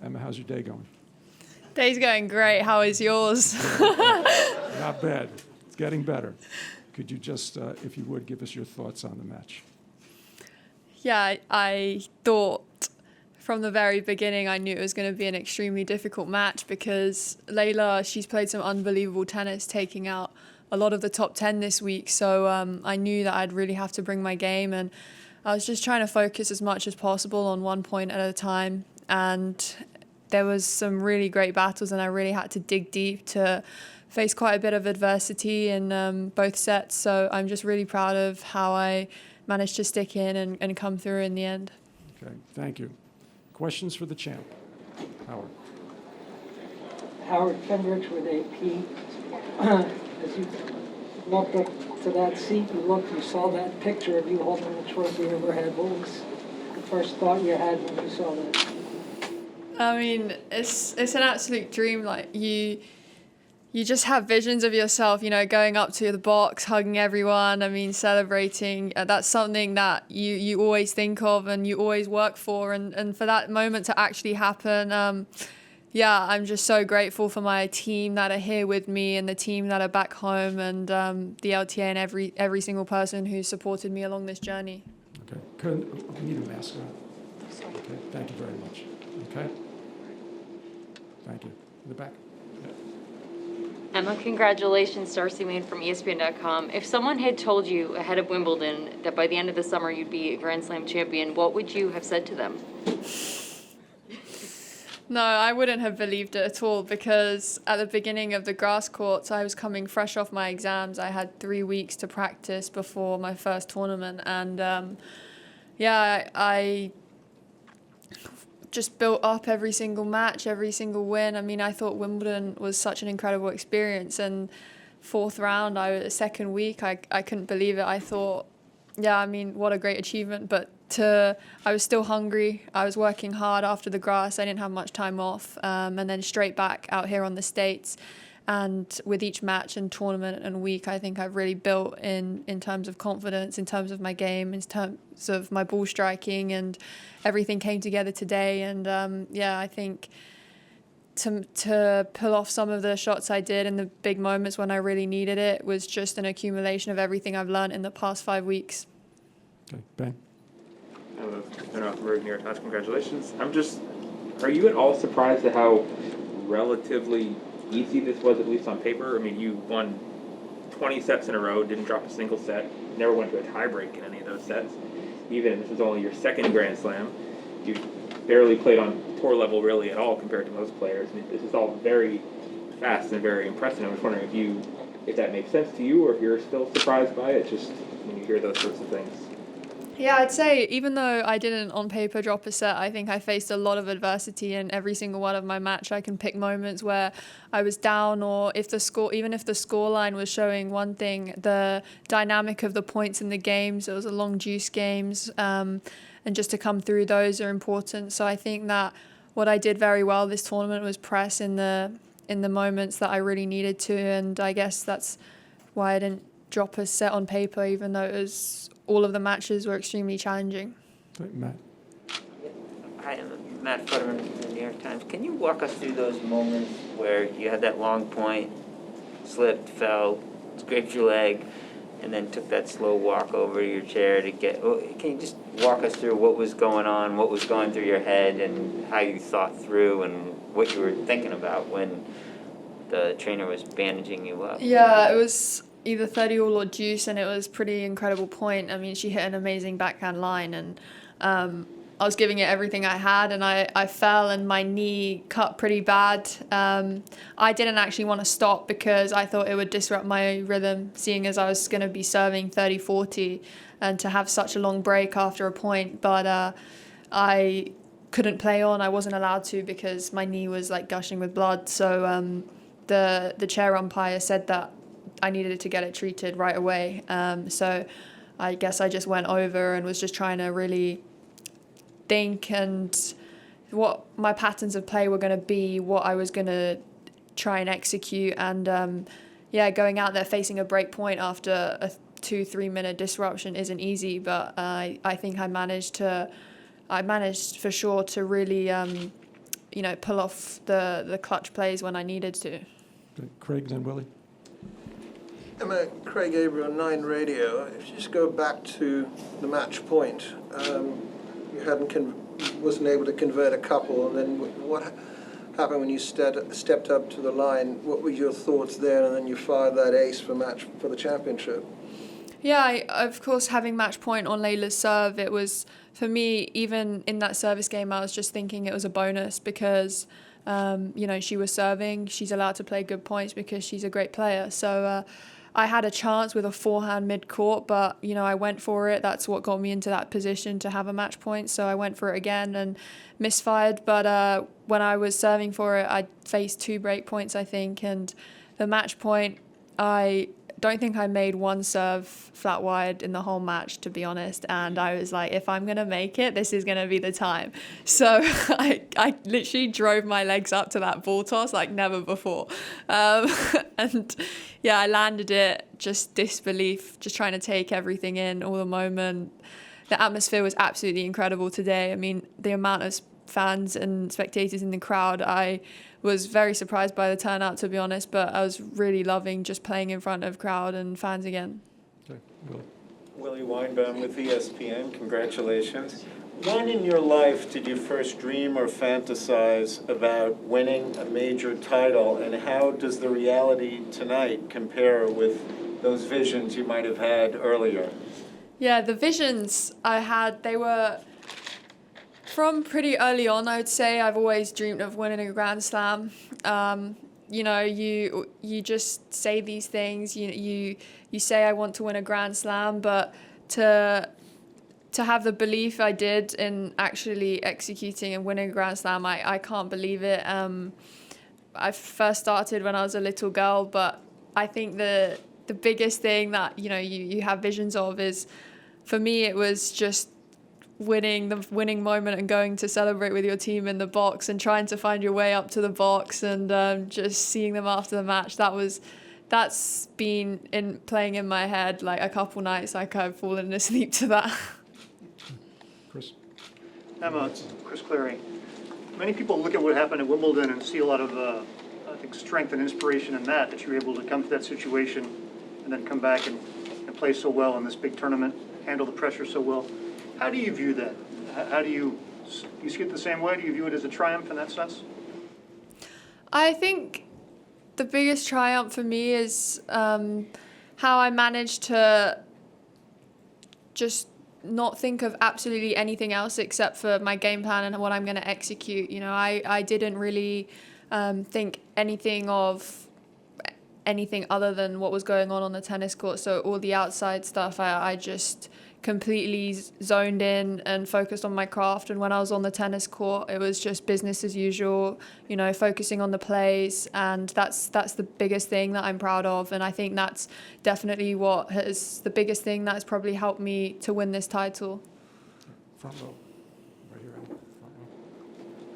Emma, how's your day going? Day's going great. How is yours? Not bad. It's getting better. Could you just, if you would, give us your thoughts on the match? Yeah, I thought from the very beginning I knew it was going to be an extremely difficult match because Layla, she's played some unbelievable tennis, taking out a lot of the top 10 this week. So I knew that I'd really have to bring my game, and I was just trying to focus as much as possible on one point at a time. And there was some really great battles, and I really had to dig deep to face quite a bit of adversity in both sets. So I'm just really proud of how I managed to stick in and come through in the end. Okay, thank you. Questions for the champ? Howard. Howard Kendricks with AP. As you walked up to that seat, you saw that picture of you holding the trophy overhead. What was the first thought you had when you saw that? I mean, it's an absolute dream. Like you just have visions of yourself, going up to the box, hugging everyone. I mean, celebrating. That's something that you always think of and you always work for. And for that moment to actually happen, I'm just so grateful for my team that are here with me and the team that are back home and the LTA and every single person who supported me along this journey. Okay. We need a mask on. Okay. Thank you very much. Okay. Thank you. In the back. Emma, congratulations, Darcy Moon from ESPN.com. If someone had told you ahead of Wimbledon that by the end of the summer you'd be a Grand Slam champion, what would you have said to them? No, I wouldn't have believed it at all because at the beginning of the grass courts, I was coming fresh off my exams. I had 3 weeks to practice before my first tournament. And I just built up every single match, every single win. I mean, I thought Wimbledon was such an incredible experience. And fourth round, second week, I couldn't believe it. I thought, what a great achievement. But I was still hungry. I was working hard after the grass. I didn't have much time off. And then straight back out here on the States. And with each match and tournament and week, I think I've really built in terms of confidence, in terms of my game, in terms of my ball striking, and everything came together today. And I think to pull off some of the shots I did in the big moments when I really needed it was just an accumulation of everything I've learned in the past 5 weeks. Okay, Ben. Hello, Ben Rothenberg, New York Times. Congratulations. Are you at all surprised at how relatively easy this was, at least on paper? I mean, you won 20 sets in a row, didn't drop a single set, never went to a tiebreak in any of those sets. Even if this was only your second Grand Slam, you barely played on tour level really at all compared to most players. I mean, this is all very fast and very impressive. I was wondering if that makes sense to you or if you're still surprised by it, just when you hear those sorts of things. Yeah, I'd say even though I didn't on paper drop a set, I think I faced a lot of adversity in every single one of my match. I can pick moments where I was down, or even if the scoreline was showing one thing, the dynamic of the points in the games, it was a long juice games, and just to come through those are important. So I think that what I did very well this tournament was press in the moments that I really needed to, and I guess that's why I didn't drop a set on paper, even though all of the matches were extremely challenging. Matt. Hi, I'm Matt Futterman from the New York Times. Can you walk us through those moments where you had that long point, slipped, fell, scraped your leg, and then took that slow walk over to your chair to get... Can you just walk us through what was going on, what was going through your head, and how you thought through and what you were thinking about when the trainer was bandaging you up? Yeah, it was either 30-all or deuce, and it was pretty incredible point. I mean, she hit an amazing backhand line, and I was giving it everything I had, and I fell and my knee cut pretty bad. I didn't actually want to stop because I thought it would disrupt my rhythm, seeing as I was going to be serving 30-40 and to have such a long break after a point. But I couldn't play on. I wasn't allowed to because my knee was like gushing with blood. So the chair umpire said that I needed to get it treated right away. So I guess I just went over and was just trying to really think and what my patterns of play were going to be, what I was going to try and execute. And going out there facing a break point after a 2-3 minute disruption isn't easy, but I think I managed for sure to really pull off the clutch plays when I needed to. Okay, Craig, then Willie. Emma, Craig Gabriel, 9 Radio. If you just go back to the match point, you wasn't able to convert a couple, and then what happened when you stepped up to the line? What were your thoughts there, and then you fired that ace for the championship? Yeah, of course, having match point on Layla's serve, it was, for me, even in that service game, I was just thinking it was a bonus because, she was serving. She's allowed to play good points because she's a great player. So I had a chance with a forehand mid-court, but, I went for it. That's what got me into that position to have a match point. So I went for it again and misfired. But when I was serving for it, I faced 2 break points, I think. And the match point, I don't think I made one serve flat wide in the whole match, to be honest. And I was like, if I'm going to make it, this is going to be the time. So I literally drove my legs up to that ball toss like never before. And yeah, I landed it, just disbelief, just trying to take everything in, all the moment. The atmosphere was absolutely incredible today. I mean, the amount of fans and spectators in the crowd, I was very surprised by the turnout, to be honest, but I was really loving just playing in front of crowd and fans again. Okay, Willie. Willie Weinbaum with ESPN, congratulations. When in your life did you first dream or fantasize about winning a major title, and how does the reality tonight compare with those visions you might have had earlier? Yeah, the visions I had, they were from pretty early on. I would say I've always dreamed of winning a Grand Slam. You just say these things. You say I want to win a Grand Slam, but to have the belief I did in actually executing and winning a Grand Slam, I can't believe it. I first started when I was a little girl, but I think the biggest thing that you have visions of is, for me, it was just the winning moment and going to celebrate with your team in the box and trying to find your way up to the box and just seeing them after the match. That's been playing in my head like a couple nights. Like I've fallen asleep to that. Chris. Emma, Chris Cleary. Many people look at what happened at Wimbledon and see a lot of, I think, strength and inspiration in that you were able to come to that situation and then come back and play so well in this big tournament, handle the pressure so well. How do you view that? How do you see it the same way? Do you view it as a triumph in that sense? I think the biggest triumph for me is how I managed to just not think of absolutely anything else except for my game plan and what I'm going to execute. I didn't really think anything of anything other than what was going on the tennis court. So all the outside stuff, I just completely zoned in and focused on my craft. And when I was on the tennis court, it was just business as usual, focusing on the plays. And that's the biggest thing that I'm proud of. And I think that's definitely what is the biggest thing that has probably helped me to win this title. Front row. Right here,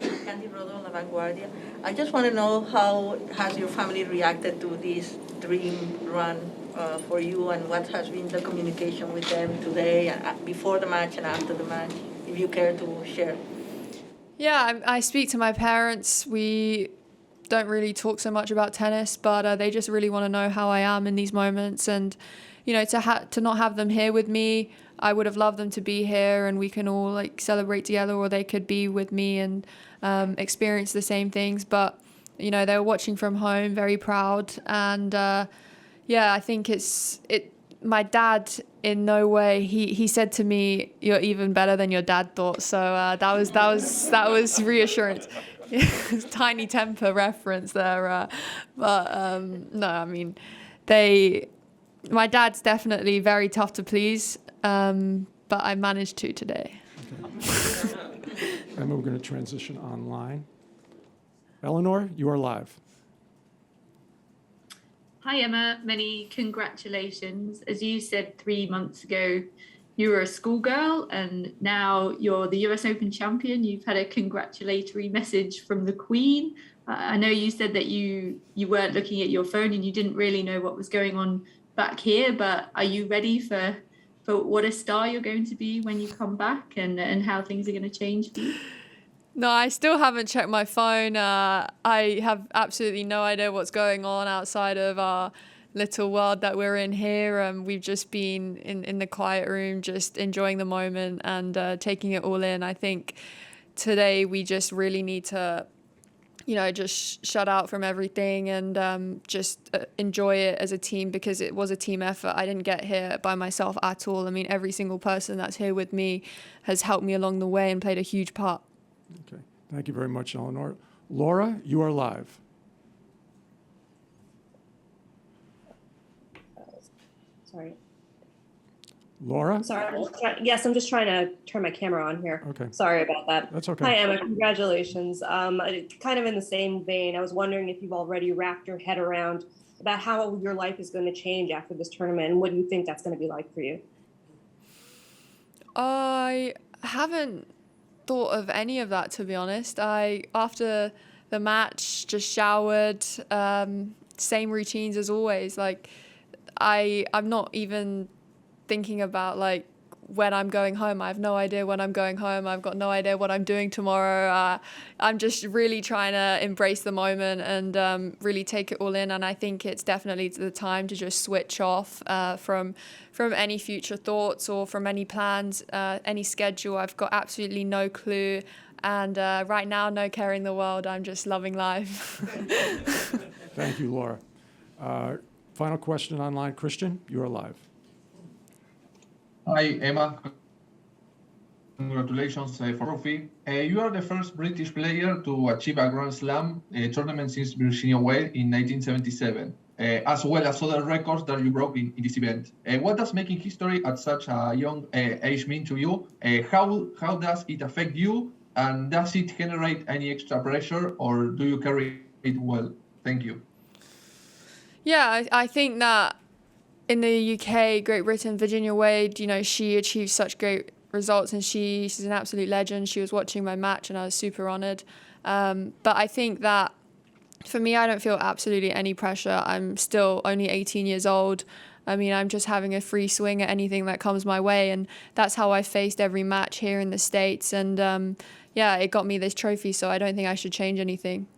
Front row. Candy Rodo, La Vanguardia. I just want to know, how has your family reacted to this dream run for you, and what has been the communication with them today, before the match and after the match, if you care to share? Yeah, I speak to my parents. We don't really talk so much about tennis, but they just really want to know how I am in these moments. And, to not have them here with me, I would have loved them to be here and we can all celebrate together, or they could be with me and experience the same things. But, they were watching from home, very proud. And, I think my dad, in no way, he said to me, "You're even better than your dad thought." So that was reassurance. Tiny temper reference there, but no, I mean, my dad's definitely very tough to please, but I managed to today. Okay. Emma, we're going to transition online. Eleanor, you are live. Hi Emma, many congratulations. As you said 3 months ago, you were a schoolgirl and now you're the US Open champion. You've had a congratulatory message from the Queen. I know you said that you weren't looking at your phone and you didn't really know what was going on back here, but are you ready for what a star you're going to be when you come back and how things are going to change for you? No, I still haven't checked my phone. I have absolutely no idea what's going on outside of our little world that we're in here. We've just been in the quiet room, just enjoying the moment and taking it all in. I think today we just really need to, just shut out from everything and just enjoy it as a team, because it was a team effort. I didn't get here by myself at all. I mean, every single person that's here with me has helped me along the way and played a huge part. Okay. Thank you very much, Eleanor. Laura, you are live. Sorry. Laura? Sorry. I'm just trying to turn my camera on here. Okay. Sorry about that. That's okay. Hi, Emma. Congratulations. Kind of in the same vein, I was wondering if you've already wrapped your head around about how your life is going to change after this tournament, and what do you think that's going to be like for you? I haven't thought of any of that, to be honest. After the match, just showered, same routines as always. I'm not even thinking about when I'm going home. I have no idea when I'm going home. I've got no idea what I'm doing tomorrow. I'm just really trying to embrace the moment and really take it all in. And I think it's definitely the time to just switch off from any future thoughts or from any plans, any schedule. I've got absolutely no clue. And right now, no care in the world. I'm just loving life. Thank you, Laura. Final question online. Christian, you are live. Hi, Emma. Congratulations for trophy. You are the first British player to achieve a Grand Slam tournament since Virginia Wade in 1977, as well as other records that you broke in this event. What does making history at such a young age mean to you? How does it affect you? And does it generate any extra pressure, or do you carry it well? Thank you. Yeah, I think that in the UK, Great Britain, Virginia Wade, she achieved such great results, and she's an absolute legend. She was watching my match and I was super honoured. But I think that for me, I don't feel absolutely any pressure. I'm still only 18 years old. I mean, I'm just having a free swing at anything that comes my way, and that's how I faced every match here in the States. And it got me this trophy, so I don't think I should change anything.